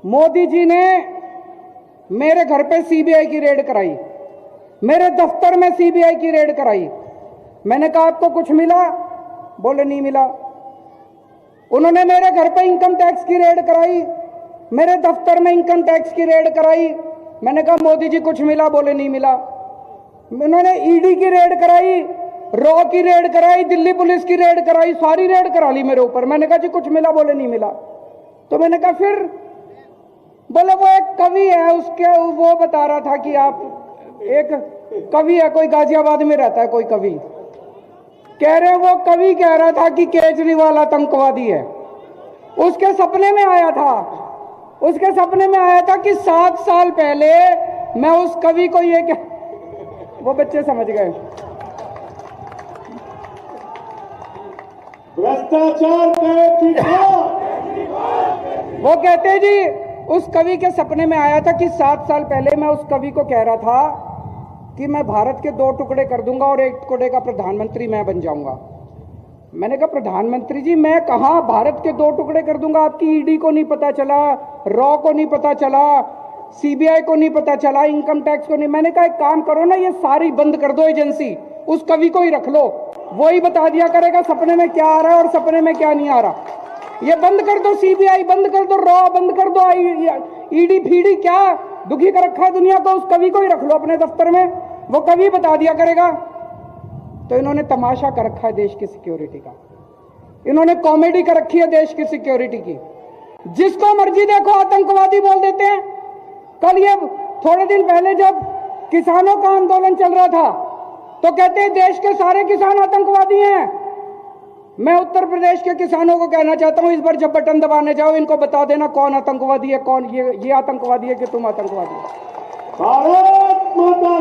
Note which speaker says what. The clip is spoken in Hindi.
Speaker 1: मोदी जी ने मेरे घर पे सीबीआई की रेड कराई, मेरे दफ्तर में सीबीआई की रेड कराई। मैंने कहा आपको कुछ मिला? बोले नहीं मिला। उन्होंने मेरे घर पे इनकम टैक्स की रेड कराई, मेरे दफ्तर में इनकम टैक्स की रेड कराई। मैंने कहा मोदी जी कुछ मिला? बोले नहीं मिला। उन्होंने ईडी की रेड कराई, रॉ की रेड कराई, दिल्ली पुलिस की रेड कराई, सारी रेड करा ली मेरे ऊपर। मैंने कहा जी कुछ मिला? बोले नहीं मिला। तो मैंने कहा फिर? बोले वो एक कवि है, उसके वो बता रहा था कि आप एक कवि है, कोई गाजियाबाद में रहता है कोई कवि, कह रहे वो कवि कह रहा था कि केजरीवाल आतंकवादी है। उसके सपने में आया था, उसके सपने में आया था कि 7 साल पहले मैं उस कवि को ये क्या, वो बच्चे समझ गए।
Speaker 2: भ्रष्टाचार
Speaker 1: वो कहते जी उस कवि के सपने में आया था कि 7 साल पहले मैं उस कवि को कह रहा था कि मैं भारत के 2 टुकड़े कर दूंगा और 1 टुकड़े का प्रधानमंत्री मैं बन जाऊंगा। मैंने कहा प्रधानमंत्री जी मैं कहां भारत के 2 टुकड़े कर दूंगा? आपकी ईडी को नहीं पता चला, रॉ को नहीं पता चला, सीबीआई को नहीं पता चला, इनकम टैक्स को नहीं। मैंने कहा एक काम करो ना, ये सारी बंद कर दो एजेंसी, उस कवि को ही रख लो, वो ही बता दिया करेगा सपने में क्या आ रहा है और सपने में क्या नहीं आ रहा। ये बंद कर दो, सीबीआई बंद कर दो, रॉ बंद कर दो, ईडी फीडी क्या दुखी कर रखा है दुनिया को, उस कवि को ही रख लो अपने दफ्तर में, वो कवि बता दिया करेगा। तो इन्होंने तमाशा कर रखा है देश की सिक्योरिटी का, इन्होंने कॉमेडी कर रखी है देश की सिक्योरिटी की। जिसको मर्जी देखो आतंकवादी बोल देते हैं। कल ये थोड़े दिन पहले जब किसानों का आंदोलन चल रहा था तो कहते हैं देश के सारे किसान आतंकवादी हैं। मैं उत्तर प्रदेश के किसानों को कहना चाहता हूं, इस बार जब बटन दबाने जाओ इनको बता देना कौन आतंकवादी है, कौन ये आतंकवादी है कि तुम आतंकवादी हो।
Speaker 2: भारत माता